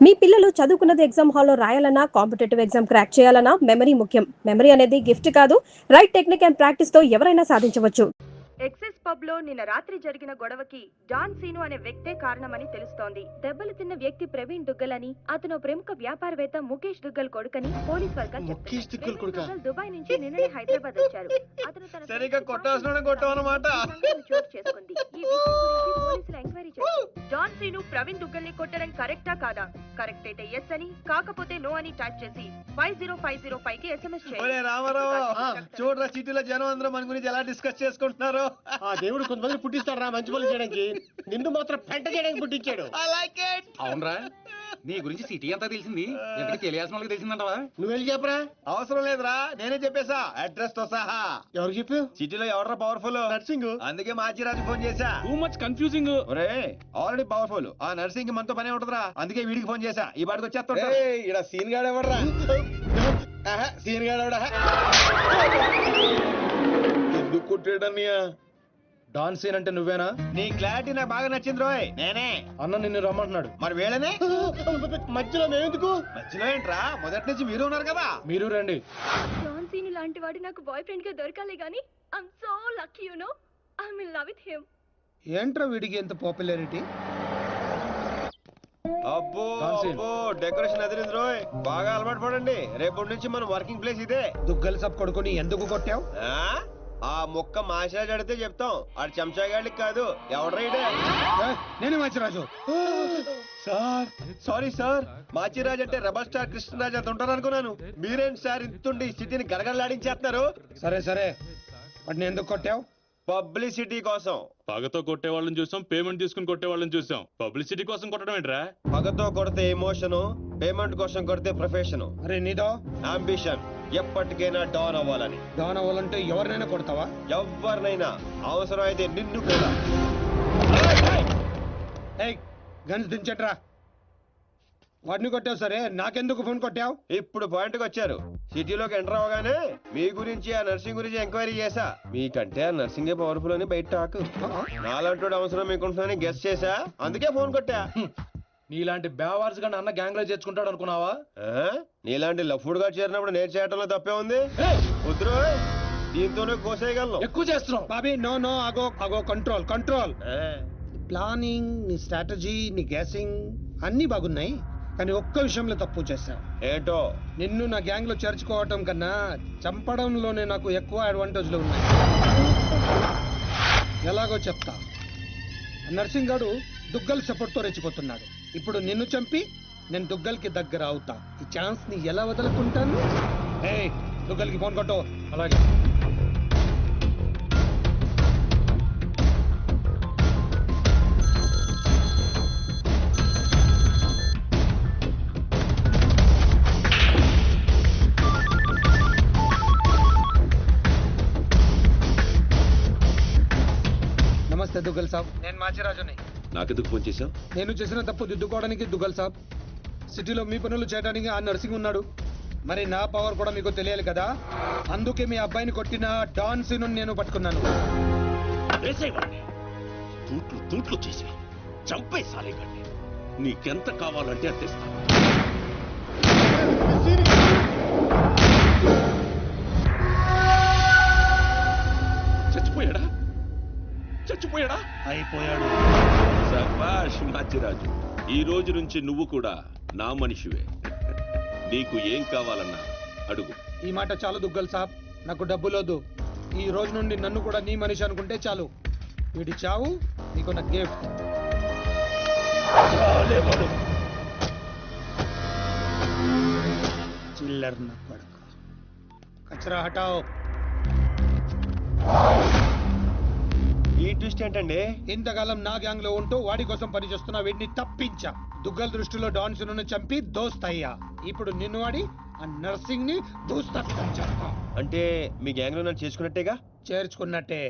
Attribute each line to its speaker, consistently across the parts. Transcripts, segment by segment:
Speaker 1: మీ పిల్లలు చదువుకున్నది ఎగ్జామ్ హాల్లో రాయాలన్నా కాంపిటేటివ్ ఎగ్జామ్ క్రాక్ చేయాలన్నా మెమరీ ముఖ్యం. మెమరీ అనేది గిఫ్ట్ కాదు, రైట్ టెక్నిక్ అండ్ ప్రాక్టీస్ తో ఎవరైనా సాధించవచ్చు.
Speaker 2: ఎక్సెస్ పబ్ లో నిన్న రాత్రి జరిగిన గొడవకి డాన్ సీను అనే వ్యక్తే కారణమని తెలుస్తోంది. దెబ్బలు తిన్న వ్యక్తి ప్రవీణ్ దుగ్గల్ అని, అతను ప్రముఖ వ్యాపారవేత్త ముఖేష్ దుగ్గల్ కొడుకని పోలీస్ వర్గాలు చెప్తున్నారు. దుబాయ్ నుంచి నిన్ననే హైదరాబాద్ వచ్చారు. అతను తన చోటు చేసుకుంది. ఈ విషయం గురించి పోలీసులు ఎంక్వైరీ చేశారు. డాన్ సీను ప్రవీణ్ దుగ్గల్ ని కొట్టడం కరెక్టా కాదా? కరెక్ట్ అయితే ఎస్ అని, కాకపోతే నో అని టైప్ చేసి 50505 కి SMS చేయండి.
Speaker 3: చూడరా సిటీలో జనం అందరూ మన గురించి ఎలా డిస్కస్ చేసుకుంటున్నారు.
Speaker 4: ఆ దేవుడు కొంతమంది పుట్టిస్తాడు రా మంచి పనులు చేయడానికి, నిన్ను మాత్రం పెంట చేయడానికి పుట్టించాడు.
Speaker 5: అవునరా, నీ గురించి సిటీ అంతా తెలిసింది. ఎందుకు తెలియాల్సిన వాళ్ళకి తెలిసిందంటవా?
Speaker 4: నువ్వు వెళ్ళి చెప్పరా.
Speaker 3: అవసరం లేదురా, నేనే చెప్పేశా అడ్రస్ తో సహా.
Speaker 4: ఎవరు చెప్పావు?
Speaker 3: సిటీలో ఎవరా పవర్ఫుల్?
Speaker 4: నర్సింగ్.
Speaker 3: అందుకే మాచిరాజు ఫోన్ చేశా.
Speaker 5: Too much confusing.
Speaker 3: ఒరే ఆల్రెడీ పవర్ఫుల్, ఆ నర్సింగ్ కి మనతో పనే ఉంటదిరా. అందుకే వీడికి ఫోన్ చేశా. ఈ బాడికి వచ్చేస్తా.
Speaker 4: ఇక్కడ సీన్ గాడు ఎవడరా? సీన్ గాడు ఎవడా? ఎందుకు కొట్టాడన్నయ్య?
Speaker 6: డాన్ సీన్ అంటే నువ్వేనా?
Speaker 3: నీ క్లారిటీ నాకు బాగా నచ్చింది రోయ్. నేనే.
Speaker 6: అన్న నిన్ను రమ్మంటున్నాడు.
Speaker 3: మరి వేళనే
Speaker 4: మధ్యలో మేమెందుకు?
Speaker 3: మధ్యలో ఏంట్రా, మొదటి నుంచి మీరు ఉన్నారు కదా.
Speaker 6: మీరు రండి.
Speaker 2: డాన్ సీను లాంటి వాడు నాకు బాయ్ ఫ్రెండ్ గా దొరకాలి గానీ I'm so lucky, you know. I'm in love with him.
Speaker 6: ఏంట్రా వీడికి ఎంత పాపులారిటీ?
Speaker 3: అబ్బో
Speaker 6: Dancing.
Speaker 3: అబ్బో డెకరేషన్ అదిరింది రోయ్. బాగా అలవాటు పడండి. రేపటి నుంచి మన వర్కింగ్ ప్లేస్ ఇదే.
Speaker 6: దుగ్గల సబ్ కొడుకుని ఎందుకు కొట్టావు?
Speaker 3: ఆ మొక్క మాషాజ్ అడితే చెప్తాం. ఆడు చెంచాగాడికి కాదు. ఎవడ్రైడే?
Speaker 6: నేను Manchiraju.
Speaker 3: Sir sorry sir. Machiraj అంటే రెబల్ స్టార్ కృష్ణరాజ్ అంత ఉంటారు అనుకున్నాను. మీరేంటి సార్ ఇంతుండి సిటీని గడగడలాడించేస్తున్నారు?
Speaker 6: సరే సరే, వాటిని ఎందుకు కొట్టావు?
Speaker 3: పబ్లిసిటీ కోసం.
Speaker 7: పగతో కొట్టే వాళ్ళని చూసాం, పేమెంట్ తీసుకుని కొట్టే వాళ్ళని చూసాం. పబ్లిసిటీ కోసం కొట్టడం ఏంట్రా?
Speaker 3: పగతో కొడితే ఎమోషను, పేమెంట్ కోసం కొడితే ప్రొఫెషను.
Speaker 6: అరే నీదో
Speaker 3: అంబిషన్ ఎప్పటికైనా డాన్ అవ్వాలని.
Speaker 6: డాన్ అవ్వాలంటే ఎవరినైనా కొడతావా?
Speaker 3: ఎవరినైనా, అవసరం అయితే నిన్ను కూడా.
Speaker 6: ఏయ్ గన్స్ దించట్రా. వాడిని కొట్టావు సరే, నాకెందుకు ఫోన్ కొట్టావు?
Speaker 3: ఇప్పుడు పాయింట్ కి వచ్చారు. సిటీలోకి ఎంటర్ అవగానే మీ గురించి, ఆ నర్సింగ్ గురించి ఎంక్వైరీ చేశా. మీకంటే ఆ నర్సింగే పవర్ఫుల్ అని బయట టాక్. నాలంటోడు అవసరం మీకుంటుందని గెస్ చేశా. అందుకే ఫోన్ కొట్టా.
Speaker 6: నీలాంటి బేవార్స్ గా అన్న గ్యాంగ్ లో చేర్చుకుంటాడు అనుకున్నావా?
Speaker 3: నీలాంటి లఫ్డ్ గా చేరినప్పుడు నేను చేయటంలో తప్పే ఉంది. వద్దురో, దీంతోనే కోసేయగలను.
Speaker 6: ఎక్కువ చేస్తున్నావు బాబీ. నో నో, ఆగో ఆగో, కంట్రోల్ కంట్రోల్. ప్లానింగ్, నీ స్ట్రాటజీ, నీ గ్యాసింగ్ అన్ని బాగున్నాయి, కానీ ఒక్క విషయంలో తప్పు చేశావు.
Speaker 3: ఏంటో?
Speaker 6: నిన్ను నా గ్యాంగ్ లో చేర్చుకోవటం కన్నా చంపడంలోనే నాకు ఎక్కువ అడ్వాంటేజ్లు ఉన్నాయి. ఎలాగో చెప్తా. నర్సింగ్ గాడు దుగ్గల్ సపోర్ట్ తో రెచ్చిపోతున్నాడు. ఇప్పుడు నిన్ను చంపి నేను దుగ్గల్ కి దగ్గర అవుతా. ఈ ఛాన్స్ ని ఎలా వదులుకుంటాను? ఏయ్ దుగ్గల్ కి ఫోన్ కొట్టు. అలాగే. నమస్తే దుగ్గల్ సాబ్, నేను మాచిరాజుని.
Speaker 7: నాకెందుకు ఫోన్ చేశావు?
Speaker 6: నేను చేసిన తప్పు దిద్దుకోవడానికి దుగ్గల్ సాబ్, సిటీలో మీ పనులు చేయడానికి ఆ నర్సింగ్ ఉన్నాడు. మరి నా పవర్ కూడా మీకు తెలియాలి కదా. అందుకే మీ అబ్బాయిని కొట్టిన డాన్ సీను నేను పట్టుకున్నాను.
Speaker 7: తూట్లు తూట్లు చేసి చంపే సాలేగండి. నీకెంత కావాలంటే అంత ఇస్తాను. చచ్చిపోయాడా? చచ్చిపోయాడా?
Speaker 4: అయిపోయాడు.
Speaker 7: శభాష్ మాచిరాజు, ఈ రోజు నుంచి నువ్వు కూడా నా మనిషివే. నీకు ఏం కావాలన్నా అడుగు.
Speaker 6: ఈ మాట చాలు దుగ్గల్ సాబ్, నాకు డబ్బు లేదు. ఈ రోజు నుండి నన్ను కూడా నీ మనిషి అనుకుంటే చాలు. వీడి చావు నీకు నా గిఫ్ట్. చిల్లర్ నా కొడుకు. కచరా హటాओ.
Speaker 3: ఈ ట్విస్ట్ ఏంటండి?
Speaker 6: ఇంతకాలం నా గ్యాంగ్ లో ఉంటూ వాడి కోసం పనిచేస్తున్న వీడిని తప్పించా. దుగ్గల్ దృష్టిలో డాన్ సీనును చంపి దోస్త్ అయ్యా. ఇప్పుడు నిన్ను వాడి ఆ నర్సింగ్ ని దూస్తత్వం చేస్తా.
Speaker 3: అంటే మీ గ్యాంగ్ లో నన్ను చేసుకున్నట్టేగా?
Speaker 6: చేర్చుకున్నట్టే.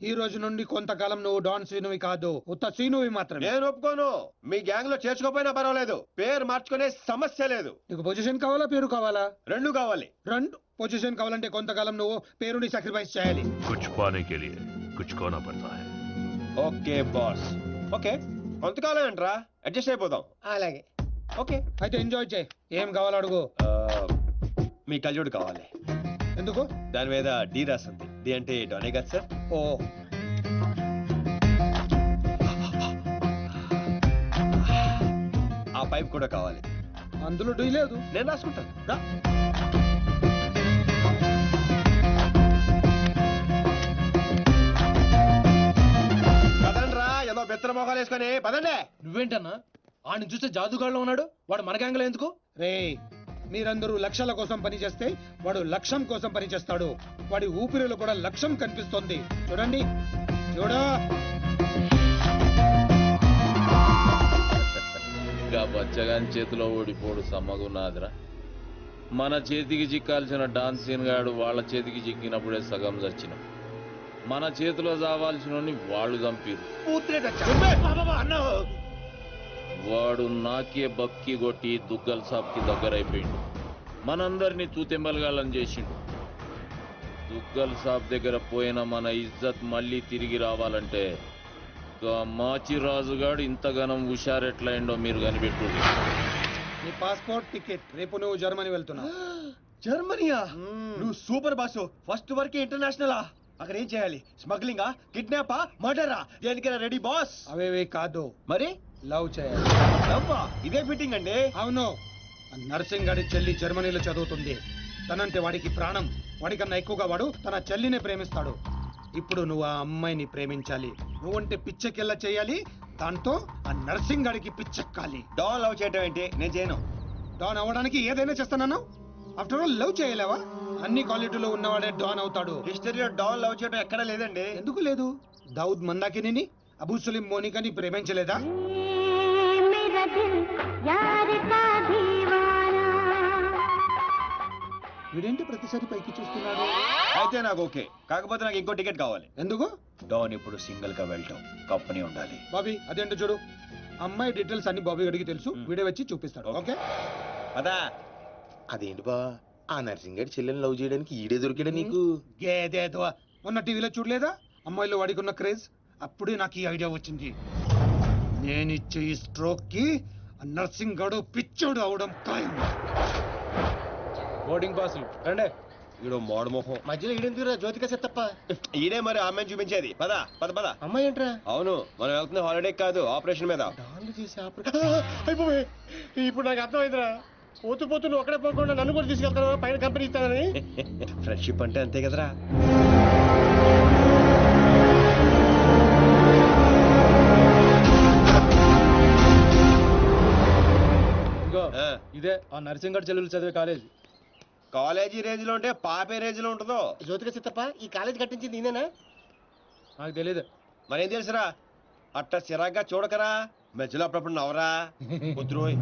Speaker 6: ఈ రోజు నుండి కొంతకాలం నువ్వు డాన్ సీనువి కాదు, ఉత్త సీనువి మాత్రమే.
Speaker 3: నేను ఒప్పుకోను. మీ గ్యాంగ్ లో చేర్చుకోపోయినా పర్వాలేదు, పేరు మార్చుకునే సమస్య లేదు.
Speaker 6: నీకు పొజిషన్ కావాలా, పేరు కావాలా?
Speaker 3: రెండు కావాలి.
Speaker 6: రెండు. పొజిషన్ కావాలంటే కొంతకాలం నువ్వు పేరుని సాక్రిఫైస్ చేయాలి.
Speaker 8: कुछ पाने के लिए कुछ खोना पड़ता है.
Speaker 3: Okay boss. ఓకే, కొంతకాలం ఏంట్రా, అడ్జస్ట్ అయిపోదాం.
Speaker 4: అలాగే.
Speaker 3: ఓకే.
Speaker 6: అయితే ఎంజాయ్ చేయి. ఏం కావాలో అడుగు.
Speaker 3: మీ కళ్ళజోడు కావాలి.
Speaker 6: ఎందుకు?
Speaker 3: దాని మీద డి రాసింది. డి అంటే డోనే కదా సార్.
Speaker 6: ఓ
Speaker 3: ఆ పైప్ కూడా కావాలి.
Speaker 6: అందులో డీ లేదు.
Speaker 3: నేను రాసుకుంటాను. రా. పదండి రా, ఏదో బెత్తర మొఖాలు వేసుకొని పదండి.
Speaker 4: నువ్వేంటన్నా ఆడిని చూస్తే జాదుగాడులో ఉన్నాడు, వాడు మన గ్యాంగ్లో ఎందుకు?
Speaker 6: రే మీరందరూ లక్ష్యాల కోసం పనిచేస్తే వాడు లక్ష్యం కోసం పనిచేస్తాడు. వాడి ఊపిరిలో కూడా లక్ష్యం కనిపిస్తోంది. చూడండి చూడా.
Speaker 9: ఇంకా బచ్చగాని చేతిలో ఓడిపోడు సమ్మగున్నాదిరా. మన చేతికి చిక్కాల్సిన డాన్సీన్ గాడు వాళ్ళ చేతికి చిక్కినప్పుడే సగం చచ్చిన. మన చేతిలో చావాల్సిన వాళ్ళు చంపిరు. వాడు నాకే బక్కి కొట్టి దుగ్గల్ సాబ్కి దగ్గరైపోయిండు. మనందరినీ తూతెంబలగాళ్ళని చేసిండు. దుగ్గల్ సాబ్ దగ్గర పోయిన మన ఇజ్జత్ మళ్ళీ తిరిగి రావాలంటే మాచిరాజుగాడు ఇంతగానం హుషారెట్లయిండో మీరు కనిపెట్టు.
Speaker 6: నీ పాస్పోర్ట్ టికెట్. రేపు నువ్వు జర్మనీ వెళ్తున్నావు.
Speaker 3: జర్మనీయా? నువ్వు సూపర్ బాసు. ఫస్ట్ వరకే ఇంటర్నేషనలా? అక్కడ ఏం చేయాలి? స్మగ్లింగా, కిడ్నాపా, మర్డరా? దేనికైనా రెడీ బాస్.
Speaker 6: అవేవే కాదు,
Speaker 3: మరి
Speaker 6: లవ్ చేయాలి.
Speaker 3: లవ్వా? ఇదే ఫిట్టింగ్ అండి.
Speaker 6: అవును. నర్సింగ్ గాడి చెల్లి జర్మనీలో చదువుతుంది. తనంటే వాడికి ప్రాణం. వాడికన్నా ఎక్కువగా వాడు తన చెల్లినే ప్రేమిస్తాడు. ఇప్పుడు నువ్వు ఆ అమ్మాయిని ప్రేమించాలి. నువ్వంటే పిచ్చెకెళ్ళ చేయాలి. దాంతో ఆ నర్సింగ్ గాడికి పిచ్చెక్కాలి.
Speaker 3: డాన్ లవ్ చేయటం ఏంటి? నేను చేయను.
Speaker 6: డాన్ అవ్వడానికి ఏదైనా చేస్తానన్నా? ఆఫ్టర్ ఆల్ లవ్ చేయలేవా? అన్ని క్వాలిటీలో ఉన్నవాడే డాన్ అవుతాడు.
Speaker 3: హిస్టరీలో డాన్ లవ్ చేయడం ఎక్కడా లేదండి.
Speaker 6: ఎందుకు లేదు? దావుద్ మందాకిని, అబూ సలీం మోనికాని ప్రేమించలేదా? వీడేంటి ప్రతిసారి పైకి చూస్తున్నాడు?
Speaker 3: అయితే నాకు ఓకే. కాకపోతే నాకు ఇంకో టికెట్ కావాలి.
Speaker 6: ఎందుకు?
Speaker 3: డాన్ ఇప్పుడు సింగిల్ గా వెళ్ళటం, కంపెనీ ఉండాలి.
Speaker 6: బాబీ అదేంటో చూడు. అమ్మాయి డీటెయిల్స్ అన్ని బాబీ గడికి తెలుసు. వీడే వచ్చి చూపిస్తాడు. ఓకే
Speaker 3: అదా?
Speaker 10: అదేంటి బా, ఆ నర్సింగ్ గారి చెల్లెని లవ్ చేయడానికి ఈడే దొరికాడా నీకు?
Speaker 6: గేదేదో మొన్న టీవీలో చూడలేదా అమ్మాయిలో వాడికి ఉన్న క్రేజ్? అప్పుడే నాకు ఈ ఐడియా వచ్చింది. నేను ఇచ్చే ఈ స్ట్రోక్ కి నర్సింగ్ గడు పిచ్చోడు అవడం ఖాయం.
Speaker 4: బోర్డింగ్ పాసులు రండి.
Speaker 3: ఈడో మోడ మొహం.
Speaker 4: మధ్యలో ఈడెందుకురా జ్యోతిక తప్ప.
Speaker 3: ఈడే మరి అమ్మాయిని చూపించేది. పద పద పద.
Speaker 4: అమ్మాయి ఏంట్రా?
Speaker 3: అవును, మనం వెళ్తున్న హాలిడే కాదు, ఆపరేషన్ మీద.
Speaker 4: డాన్లు చేసి అయిపోయి. ఇప్పుడు నాకు అర్థమైందిరా. పోతూ పోతూ నువ్వు ఒక్కడే పోకుండా నన్ను కూడా తీసుకెళ్తాను, పైన కంపెనీ ఇస్తానని.
Speaker 3: ఫ్రెండ్షిప్ అంటే అంతే కదరా.
Speaker 4: ఇగో ఇదే ఆ నర్సింగ్ గారి చెల్లెలు చదివే కాలేజ్.
Speaker 3: కాలేజీ రేంజ్ లో ఉంటే పాపే రేంజ్ లో ఉంటుందో.
Speaker 4: జ్యోతిక సిత్తప్ప ఈ కాలేజ్ కట్టించింది నేనేనా? నాకు తెలియదు.
Speaker 3: మరేం తెలుసురా? అట్ట చిరాగ్గా చూడకరా. మధ్యలో అప్పుడప్పుడు నవరా కుదురోయ్.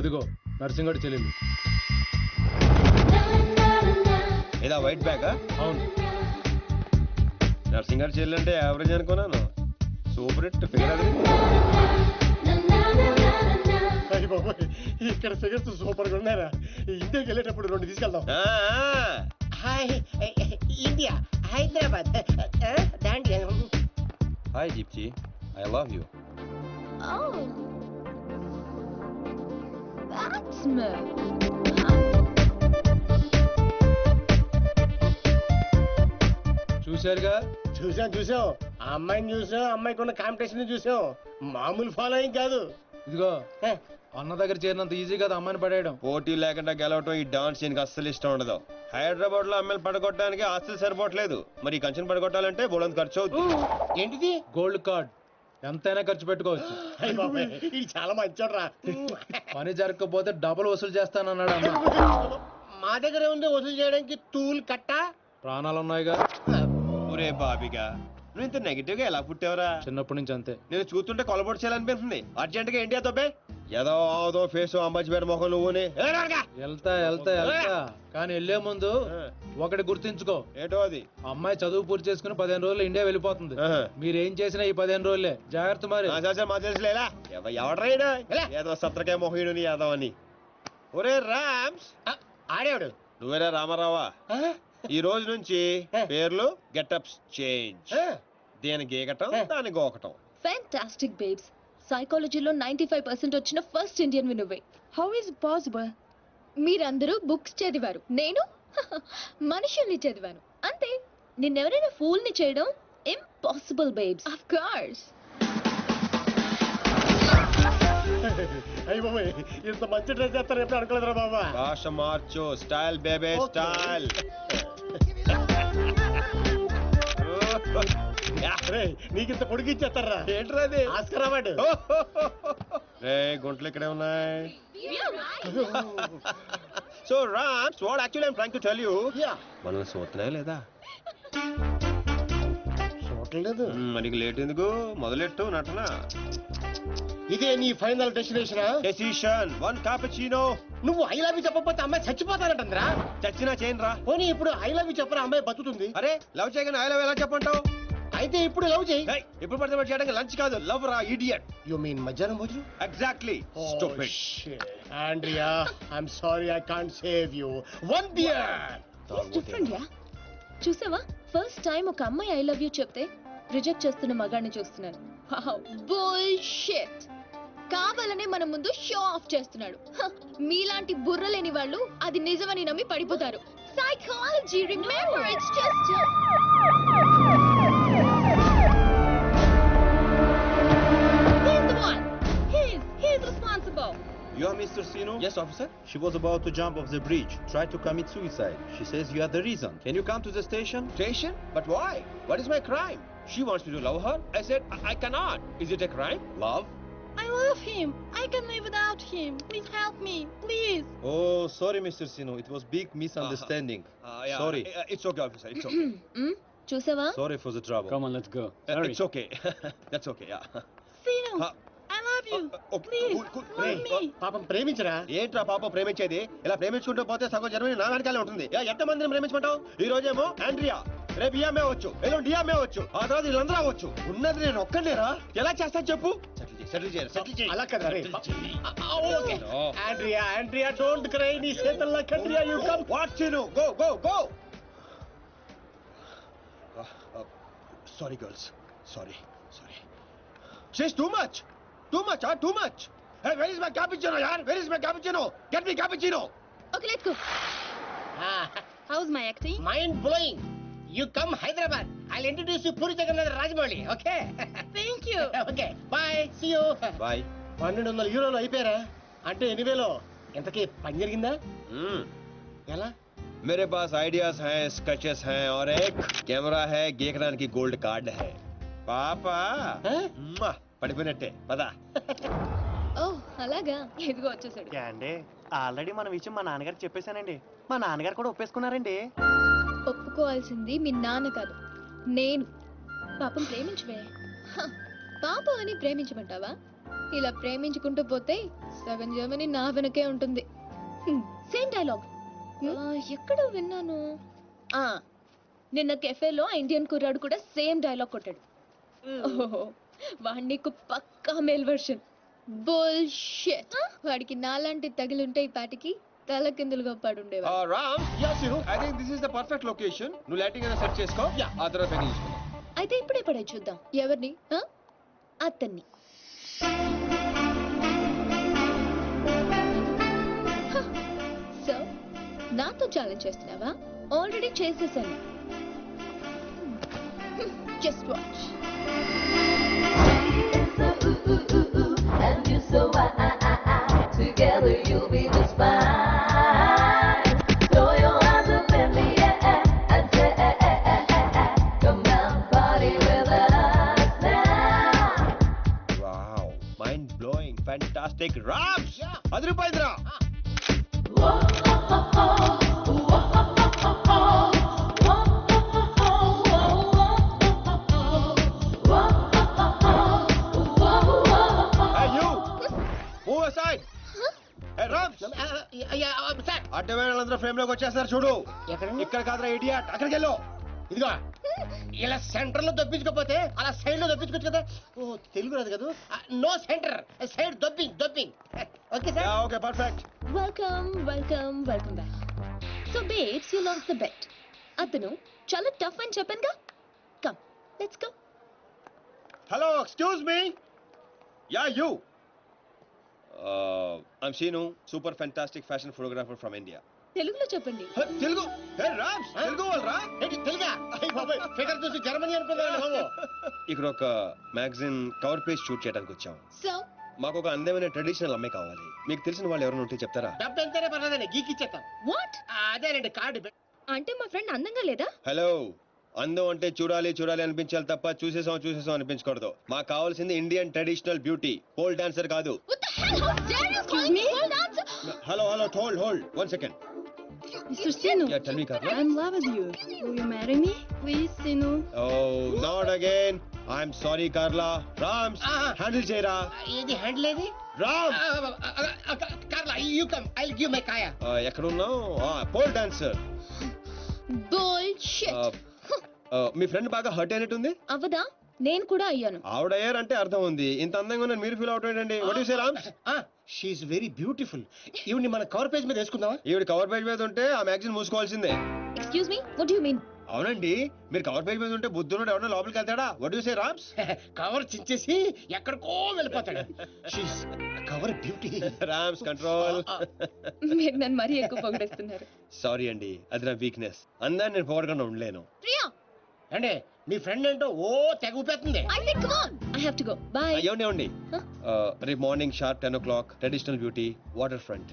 Speaker 4: అదిగో నర్సింగ్ గారి చెల్లెలు.
Speaker 3: ఏదా వైట్ బ్యాగా?
Speaker 4: అవును.
Speaker 3: నర్సింగ్ గారి చెల్లి అంటే యావరేజ్ అనుకున్నాను. సూపర్ హిట్ ఫిగర్ అది.
Speaker 4: ఇక్కడ ఫిగర్స్ సూపర్ గా ఉన్నారా? ఇండియాకి వెళ్ళేటప్పుడు 2 తీసుకెళ్దాం.
Speaker 11: India, Hyderabad.
Speaker 3: Hi gypsy, I love you.
Speaker 4: చూశారుగా? చూసాం. ఆ అమ్మాయిని చూసాం, అమ్మాయికి ఉన్న కాంపిటీషన్ చూసాం. మామూలు ఫాలోయింగ్ కాదు. ఇదిగో అన్న దగ్గర చేరినంత ఈజీ కదా అమ్మాయిని పడేయడం.
Speaker 3: పోటీ లేకుండా గెలవటం ఈ డాన్స్ దీనికి అస్సలు ఇష్టం ఉండదు. హైదరాబాద్ లో అమ్మాయిలు పడగొట్టడానికి ఆస్తులు సరిపోవట్లేదు. మరి ఈ కంచెను పడగొట్టాలంటే బోలంత ఖర్చు అవుతుంది.
Speaker 4: ఏంటిది? Gold card. ఎంతైనా ఖర్చు పెట్టుకోవచ్చు. ఇది చాలా మంచోడ్రా. పని జరగకపోతే డబుల్ వసూలు చేస్తానన్నాడు అన్న. మా దగ్గర ఉంది వసూలు చేయడానికి తూల్ కట్ట. ప్రాణాలు ఉన్నాయిగా.
Speaker 3: ఒరే బాబిగా, నువ్వు ఇంత నెగిటివ్ గా ఎలా పుట్టావరా?
Speaker 4: చిన్నప్పటి నుంచి అంతే.
Speaker 3: నేను చూస్తుంటే కొలబొట్టు చేయాలనిపిస్తుంది. అర్జెంట్ గా ఇండియా తోపే. ఏదో ఆదో ఫేస్ అంబచ్చిపేట మొహం నువ్వుని
Speaker 4: వెళ్తా కానీ వెళ్లే ముందు ఒకటి గుర్తుంచుకో.
Speaker 3: ఏటో అది?
Speaker 4: అమ్మాయి చదువు పూర్తి చేసుకుని 15 రోజులు ఇండియా వెళ్ళిపోతుంది. మీరేం చేసినా ఈ 15 రోజులే జాగ్రత్త. మరి
Speaker 3: మా తెలుసులేలా ఎవడ్రైనా ఏదో సత్రకాయ మొహీడు ఏదో అని. ఒరే రామ్స్,
Speaker 10: ఆడేవాడు
Speaker 3: నువ్వేరా రామారావా? ఈ రోజు నుంచి పేర్లు గెటప్స్ చేంజ్. దేని గీకటం దాని గోకటం.
Speaker 2: Fantastic babes. సైకాలజీలో 95% వచ్చిన ఫస్ట్ ఇండియన్ నువ్వే. How is possible? మీరందరూ బుక్స్ చదివారు, నేను మనుషుల్ని చదివాను అంతే. నిన్నెవరైనా ఫూల్ ని చేయడం ఇంపాసిబుల్ బేబ్స్. Of course.
Speaker 10: అయ్యి బాబాయ్, ఇంత మంచి డ్రెస్ చేస్తారు ఎప్పుడు అనుకోలేదురా బాబా.
Speaker 3: భాష మార్చు, స్టైల్ బేబే స్టైల్.
Speaker 10: నీకింత పొడిగి ఇచ్చేస్తారా?
Speaker 3: ఏంట్రా అది?
Speaker 10: Oscar award.
Speaker 3: గుంటలు ఇక్కడే ఉన్నాయి. So Rams, what actually I'm trying to tell you, మనల్ని చూస్తున్నాయా లేదా?
Speaker 10: చూడలేదు.
Speaker 3: మనకి లేట్ ఎందుకు? మొదలెట్టు నటన.
Speaker 10: ఇదే నీ ఫైనల్ డెస్టినేషన్?
Speaker 3: డెసిషన్. 1 cappuccino.
Speaker 10: నువ్వు ఐ లవ్ యూ చెప్పకపోతే అమ్మాయి చచ్చిపోతానంటుందిరా.
Speaker 3: చచ్చినా చేయను రా.
Speaker 10: పోనీ ఇప్పుడు ఐ లవ్ యూ చెప్పరా, అమ్మాయి బతుకుతుంది.
Speaker 3: అరే లవ్ చేయగానే ఐ లవ్ ఎలా చెప్పంటావు?
Speaker 10: అయితే ఇప్పుడు లవ్ చేయి.
Speaker 3: ఇప్పుడు పడితే చేయడానికి లంచ్ కాదు, లవ్ రా ఇడియట్.
Speaker 10: యు మీన్ మధ్యాహ్నం భోజనం?
Speaker 3: Exactly. Stupid.
Speaker 10: Andrea, I'm sorry, I can't save you. 1 beer.
Speaker 2: Different yeah. చూసావా, ఫస్ట్ టైం ఒక అమ్మాయి ఐ లవ్ యూ చెప్తే రిజెక్ట్ చేస్తున్న మగాడిని చూస్తున్నాను. బుల్షిట్. కావాలనే మన ముందు షో ఆఫ్ చేస్తున్నాడు. మీలాంటి బుర్ర లేని వాళ్ళు అది నిజమని నమ్మి పడిపోతారు. Psychology, remember, it's just he's responsible.
Speaker 12: You are Mr. Sino?
Speaker 3: Yes, officer.
Speaker 12: She was about to jump off the bridge, tried to commit suicide. She says you are the reason. Can you come to the station?
Speaker 3: Station? But why? What is my crime? She wants me to love her. I said I cannot. Is it a crime?
Speaker 12: Love?
Speaker 2: I love him. I can live without him. Please help me, please.
Speaker 12: Oh, sorry, Mr. Sino. It was big misunderstanding.
Speaker 3: Yeah,
Speaker 12: Sorry.
Speaker 3: It's okay, officer. It's okay.
Speaker 2: చూసావా?
Speaker 12: Sorry for the trouble.
Speaker 5: Come on, let's go.
Speaker 3: It's okay. That's okay. Yeah.
Speaker 2: Sino, I love you. Please, love me.
Speaker 10: పాపం ప్రేమించరా.
Speaker 3: ఏంట్రా పాప ప్రేమించేది? ఇలా ప్రేమించుకుంటూ పోతే సగం Germany నా వెనకాలే ఉంటుంది. ఎంత మందిని ప్రేమించుకుంటావు? ఈ రోజేమో ఆండ్రియా, రేపు ఇయామే వచ్చు, ఏదో డియామే వచ్చు, ఆ తర్వాత వీళ్ళందరూ అవ్వచ్చు. ఉన్నది నేను ఒక్కనేరా. ఎలా చేస్తా చెప్పు? సెటిల్ చేయాలి.
Speaker 10: అలా కదా రే. Okay Andrea, Andrea don't cry. నీ చేతల్లో కండ్రియా. You come.
Speaker 3: వాట్ చిను? Go go go. Sorry girls. Sorry. She's too much. Too much. Hey, where is my cappuccino, yaar? Where is my cappuccino? Get me cappuccino.
Speaker 2: Okay, let's go. How's my acting?
Speaker 10: Mind blowing. You come Hyderabad. I'll introduce you Puri Jagannath Rajamouli. Okay.
Speaker 2: Thank you.
Speaker 10: Okay bye. See you.
Speaker 3: Bye.
Speaker 10: 1200 యూరోలు అయిపోయారా? అంటే ఎనివేలో ఇంతకీ పని జరిగిందా? ఎలా?
Speaker 3: मेरे पास ideas हैं, sketches हैं और एक कैमरा है, गेकरान की गोल्ड कार्ड है. पापा పడిపోయినట్టే పదా.
Speaker 2: ఓ అలాగా, ఇదిగో వచ్చేసాడు.
Speaker 13: అండి ఆల్రెడీ మన విషయం మా నాన్నగారికి చెప్పేశానండి. మా నాన్నగారు కూడా ఒప్పేసుకున్నారండి.
Speaker 2: ఒప్పుకోవాల్సింది మీ నాన్న కాదు, నేను. పాపం ప్రేమించవే. పాపం అని ప్రేమించమంటావా? ఇలా ప్రేమించుకుంటూ పోతే సగం జర్మనీ నా వెనకే ఉంటుంది. సేమ్ డైలాగ్ ఎక్కడో విన్నాను. నిన్న కెఫేలో ఇండియన్ కుర్రాడు కూడా సేమ్ డైలాగ్ కొట్టాడు. ఓహో, వాడి నీకు పక్కా మేల్ వర్షన్. బుల్షిట్. వాడికి నాలాంటి తగిలుంటే ఈ పాటికి తల కిందులుగా పడుండేవా.
Speaker 3: Ram, I think this is the perfect location. నువ్వు లైటింగ్ అయినా సెట్ చేసుకో, ఆ తర్వాత పని చూసుకుందాం.
Speaker 2: అయితే ఇప్పుడే పడే చూద్దాం. ఎవరిని? అతన్ని. సో నాతో ఛాలెంజ్ చేస్తున్నావా? ఆల్రెడీ చేసేసాను. Just watch.
Speaker 14: Together you'll be just fine. Throw your hands up in the air and say, come on, party with us now.
Speaker 3: Wow, mind blowing, fantastic. Rams, అదిరిపోయిందిరా. Hey you, move aside. వాళ్ళందరూ frame లోకి వచ్చేస్తారు చూడు.
Speaker 10: ఎక్కడ
Speaker 3: ఇక్కడ కాదురా idiot, అక్కడికి వెళ్ళు.
Speaker 10: ఇదిగో ఇలా సెంటర్ లో దొప్పించుకోపోతే అలా సైడ్ లో దొప్పించుకోవచ్చు కదా. ఓ తెలుగు రాదు కదా. No centre, side dropping. Okay sir.
Speaker 3: Okay perfect.
Speaker 2: Welcome back. So babes you lost the bet. అతను చాలా టఫ్ అని చెప్పానుగా. Come let's go.
Speaker 3: Hello, excuse me. Yeah you. I'm Seenu, super fantastic fashion photographer from India.
Speaker 2: తెలుగులో చెప్పండి.
Speaker 3: తెలుగు? హే రామ్స్, తెలుగు వాళ్ళరా?
Speaker 10: ఏంటి తెలుగా? అయ్య బాబాయ్, ఫిగర్ చూసి జర్మనీ అనుకున్నాను బాబు.
Speaker 3: ఇక్కడ ఒక మ్యాగజైన్ కవర్ పేజ్ షూట్ చేయడానికి వచ్చాం.
Speaker 2: సో
Speaker 3: మాకు ఒక అందమైన ట్రెడిషనల్ అమ్మాయి కావాలి. మీకు తెలిసిన వాళ్ళు ఎవరైనా ఉంటే చెప్తారా?
Speaker 10: డబ్బు ఎంతైనా పర్లేదండి, గీకిచ్చేస్తాం.
Speaker 2: వాట్?
Speaker 10: అదేనండి కార్డు.
Speaker 2: అంటే మా ఫ్రెండ్ అందంగా లేదా?
Speaker 3: హలో, అందం అంటే చూడాలి అనిపించాలి తప్ప చూసేసాం అనిపించకూడదు. మాకు కావాల్సింది Indian traditional beauty, pole dancer కాదు. Hello hold 1 second.
Speaker 2: Mr. Sinu,
Speaker 3: Yeah, tell me, Carla.
Speaker 2: I'm in love with you. Will you marry me? Please, Sinu.
Speaker 3: Oh, not again. I'm sorry, Carla. Rams, handle చేయరా.
Speaker 10: ఏది handle ఏది?
Speaker 3: Ram.
Speaker 10: Carla, you come, I'll give my కాయా.
Speaker 3: ఎక్కడ ఉన్నావు? Pole dancer.
Speaker 2: Bullshit.
Speaker 3: మీ friend బాగా hurt అయినట్టుంది.
Speaker 2: అవదా? నేను కూడా అయ్యాను.
Speaker 3: ఆవిడ అయ్యారంటే అర్థం ఉంది. ఇంత అందంగా ఉన్నాను మీరు ఫీల్ అవుట్ ఏంటండి? What you say Rams?
Speaker 10: She is very beautiful. ఈవిని మన కవర్ పేజ్ మీద వేసుకుందామా?
Speaker 3: ఈవిడ కవర్ పేజ్ మీద ఉంటే ఆ మ్యాగజైన్ మూసుకోవాల్సిందే.
Speaker 2: Excuse me, what do you mean?
Speaker 3: అవునండి, మీరు కవర్ పేజ్ మీద ఉంటే బుద్ధుడు ఎవరైనా లోపలికి వెళ్తాడా? What you say Rams?
Speaker 10: Cover చించేసి ఎక్కడికో వెళ్ళిపోతాడు. She is cover beauty.
Speaker 3: Rams control.
Speaker 2: మీరు నన్ను మరీ ఎక్కువ పొగిడేస్తున్నారు.
Speaker 3: సారీ అండి, అది నా వీక్నెస్. అందాన్ని నేను పొగడకుండా ఉండలేను.
Speaker 2: ప్రియా,
Speaker 10: అంటే మీ ఫ్రెండ్ ఏంటో ఓ తెగ ఊపేస్తుంది.
Speaker 2: I said come on. I have to go. Bye.
Speaker 3: ఏమండి రేపు morning sharp 10 o'clock traditional beauty water front.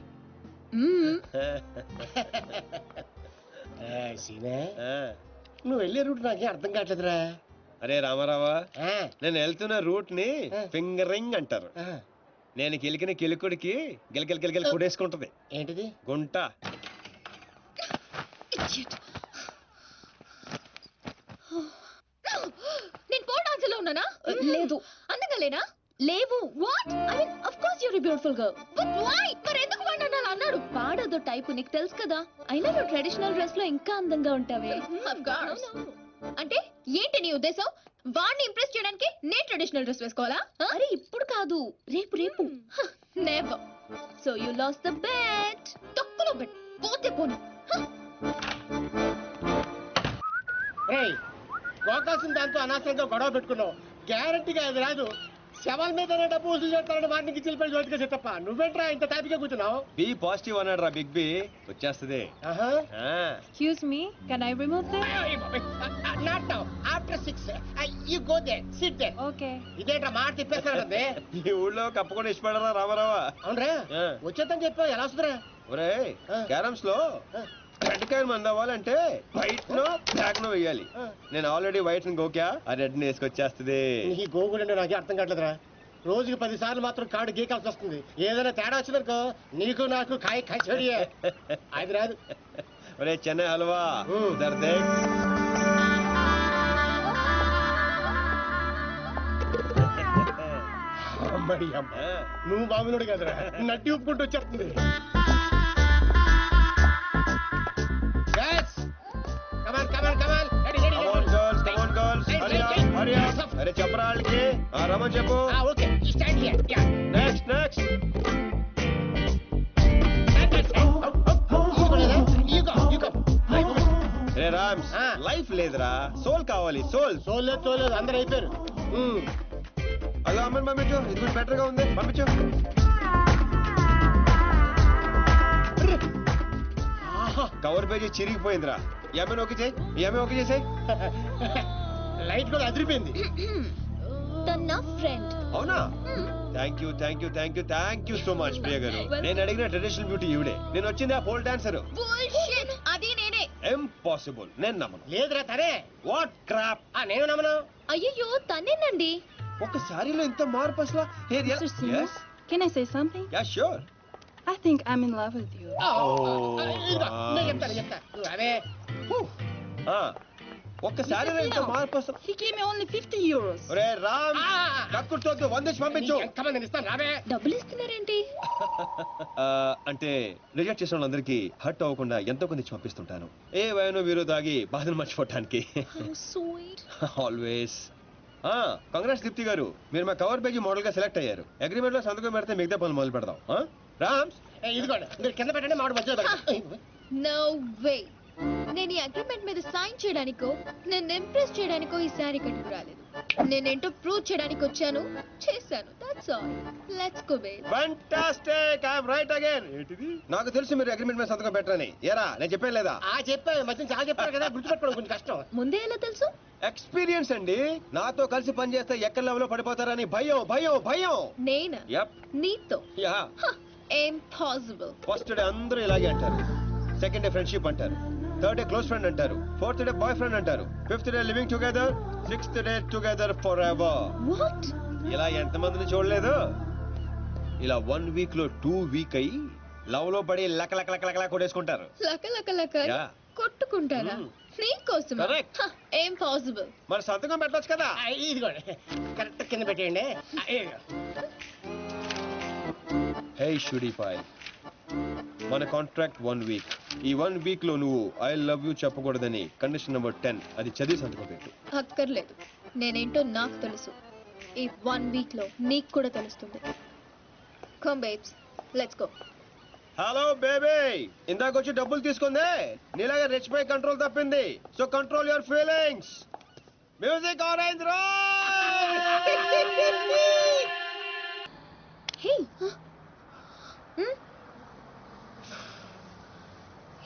Speaker 10: సీనే, నువ్వు వెళ్ళే రూట్ నాకే అర్థం కావట్లేదురా.
Speaker 3: అరే రామారావా, నేను వెళ్తున్న రూట్ ని ఫింగరింగ్ అంటారు. నేను కిలికిన కిలుకుడికి గిలగిల కుడేసుకుంటది.
Speaker 10: ఏంటిది?
Speaker 3: గుంట.
Speaker 2: నేను పోల్ డాన్సర్ లో ఉన్నానా? లేదు. అందంగా లేనా? లేవు. What? I mean of course you are beautiful girl. But why? మరి ఎందుకు వాడు అలా అన్నాడు? వాడదో టైప్, నీకు తెలుసు కదా. అయినా నువ్వు ట్రెడిషనల్ డ్రెస్ లో ఇంకా అందంగా ఉంటావే. Of course. అంటే ఏంటి నీ ఉద్దేశం? వాడిని ఇంప్రెస్ చేయడానికి నేను ట్రెడిషనల్ డ్రెస్ వేసుకోవాలా? అరే ఇప్పుడు కాదు, రేపు. Never. So you lost the bet. తక్కువ బెట్. పోతే పోను.
Speaker 10: రేయ్, పోకాల్సిన దాంతో అనవసరంగా గొడవ పెట్టుకున్నావు. గ్యారంటీగా అది రాదు. శవాల మీద డబ్బు వసూలు చేస్తారని వాటిని గిచ్చిలిపోయి జోటిగా చెప్ప. నువ్వేంట్రా ఇంత తాపిగా కూర్చున్నావు?
Speaker 3: బి పాజిటివ్ అన్నాడు రా బిగ్ బి. వచ్చేస్తుంది.
Speaker 2: Excuse me, can I remove this?
Speaker 10: Not now. After 6, you go there. Sit there.
Speaker 2: Okay.
Speaker 10: ఇదేంట్రా మాట తిప్పేస్తానండి.
Speaker 3: ఈ ఊళ్ళో కప్పకుండా ఇష్టపడరా రామారావా?
Speaker 10: అవునరా, వచ్చేద్దని చెప్పావు. ఎలా వస్తుందిరా?
Speaker 3: ఒరే, క్యారమ్స్ లో రెడ్ కాయిన్ మంది అవ్వాలంటే వైట్ నో బ్లాక్ నో వేయాలి. నేను ఆల్రెడీ వైట్ గోక్యా, ఆ రెడ్ ని వేసుకొచ్చేస్తుంది.
Speaker 10: నీ గోగుడు అంటే నాకే అర్థం కావట్లేదురా. రోజుకి 10 సార్లు మాత్రం కార్డు గీకాల్సి వస్తుంది. ఏదైనా తేడా వచ్చిందనుకో నీకు నాకు కాయ కచోడియే. అది రాదు.
Speaker 3: ఒరే చెన్నై హల్వా, ఇధర్ దేఖ్.
Speaker 10: అమ్మడి అమ్మ, నువ్వు మామూలుడు కదరా, నట్టి ఉప్పుకుంటూ వచ్చేస్తుంది.
Speaker 3: అరే చెప్పరా వాళ్ళకి. రమన్ చెప్పు.
Speaker 10: Okay, stand here. Yeah,
Speaker 3: next. Ray Rams, life లేదురా, సోల్ కావాలి. సోల్
Speaker 10: లేదు, అందరూ అయిపోయారు.
Speaker 3: అలా అమ్మని పంపించు, ఇది కొంచెం బెటర్ గా ఉంది, పంపించు. కవర్ పేజీ చిరిగిపోయిందిరా. ఏమైనా ఓకే చేసాయి.
Speaker 10: లైట్ కూడా అదిరిపోయింది.
Speaker 2: తన ఫ్రెండ్.
Speaker 3: అవునా? Thank you so much Priya గారు. నేను అడిగిన ట్రెడిషనల్ బ్యూటీ ఈవిడే. నేను వచ్చింది ఆ పోల్ డాన్సర్.
Speaker 2: Bullshit. అది నేనే.
Speaker 3: ఇంపాసిబుల్. నేను నమ్మను.
Speaker 10: లేదురా తనే.
Speaker 3: What crop.
Speaker 10: నేను నమ్మను.
Speaker 2: అయ్యో తనేనండి.
Speaker 3: ఒక సారీలో ఇంత మార్పు అసలు.
Speaker 15: Mr. Sinu, can I say something?
Speaker 3: Yeah, sure.
Speaker 15: I think I'm in love with you.
Speaker 10: నేను చెప్తా. అవే
Speaker 3: ఒక్కసారి ఇంత మార్పు వస్తుంది.
Speaker 15: He gave me only 50 euros.
Speaker 3: ఒరే రామ్, కక్కుర్తోద్దు, 100 ఇచ్చి పంపించు.
Speaker 10: ఎంతమంది ఇస్తాను రావే.
Speaker 2: డబ్బులు ఇస్తున్నారేంటి?
Speaker 3: అంటే రిజెక్ట్ చేసిన వాళ్ళందరికీ హర్ట్ అవ్వకుండా ఎంతో కొంత ఇచ్చి పంపిస్తుంటాను. ఏ వయనో వీరో దాగి బాధను మర్చిపోవటానికి. ఆల్వేస్. కంగ్రాట్స్ దీప్తి గారు, మీరు మా కవర్ పేజీ మోడల్ గా సెలెక్ట్ అయ్యారు. అగ్రిమెంట్ లో సంతకం పెడితే మిగతా పనులు మొదలు పెడదాం. రామ్స్,
Speaker 10: ఇదిగోండి, మీరు కింద పెట్టండి, మామిడి మధ్యలో పెట్టండి.
Speaker 2: No way. నేను ఈ అగ్రిమెంట్ మీద సైన్ చేయడానికో నేను ఇంప్రెస్ చేయడానికో ఈ శారీ కట్టుకు రాలేదు. నేనేంటో ప్రూవ్ చేయడానికి వచ్చాను, చేశాను. That's all. Let's go babe.
Speaker 3: Fantastic, I am right again. ఏంటిది? నాకు తెలుసు మీరు అగ్రిమెంట్ మీద సంతకం పెట్టరని. ఏరా, నేను చెప్పాను లేదా?
Speaker 10: చెప్పాను, మధ్య చాలా చెప్పారు కదా, గుర్తుపెట్టుకోవడం కొంచెం కష్టం.
Speaker 2: ముందే ఎలా తెలుసు?
Speaker 3: ఎక్స్పీరియన్స్ అండి. నాతో కలిసి పనిచేస్తే ఎక్కడ లెవెల్లో పడిపోతారని భయం భయం భయం.
Speaker 2: నేనా?
Speaker 3: యప్.
Speaker 2: నీతో?
Speaker 3: యా.
Speaker 2: ఇంపాసిబుల్.
Speaker 3: ఫస్ట్ డే అందరూ ఇలాగే అంటారు, సెకండ్ డే ఫ్రెండ్షిప్ అంటారు, థర్డ్ డే క్లోజ్ ఫ్రెండ్ అంటారు, ఫోర్త్ డే బాయ్ ఫ్రెండ్ అంటారు, fifth day living together, sixth day together for ever.
Speaker 2: What?
Speaker 3: ఇలా ఎంతమందిని చూడలేదు? ఇలా 1 వీక్ లో 2 వీక్ అయ్యి లవ్ లో పడి లక లక లక లక కొట్టేసుకుంటారు.
Speaker 2: లక లక లక
Speaker 3: Yeah.
Speaker 2: కొట్టుకుంటారా? నీకోసం?
Speaker 3: Correct.
Speaker 2: ఇంపాసిబుల్.
Speaker 3: మరి సంతకం పెట్టొచ్చు కదా.
Speaker 10: ఇదిగోండి, కరెక్ట్ కింద పెట్టేయండి.
Speaker 3: హే షుడిఫై, మన కాంట్రాక్ట్ 1 వీక్. ఈ 1 వీక్ లో నువ్వు ఐ లవ్ యూ చెప్పకూడదని కండిషన్ నెంబర్ 10 అది చదివి సంతకం పెట్టు.
Speaker 2: అక్కర్లేదు, నేనేంటో నాకు తెలుసు. ఈ 1 వీక్ లో నీకు కూడా తెలుస్తుంది. Come babes, let's go.
Speaker 3: Hello baby, ఇందాక వచ్చి డబ్బులు తీసుకుందే నీలాగా రెచ్చిపోయి కంట్రోల్ తప్పింది. So control your feelings. Music orange
Speaker 2: hey,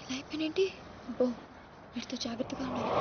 Speaker 2: ఇలా అయిపోయినేంటి? అబ్బో, వీటితో జాగ్రత్తగా ఉండాలి.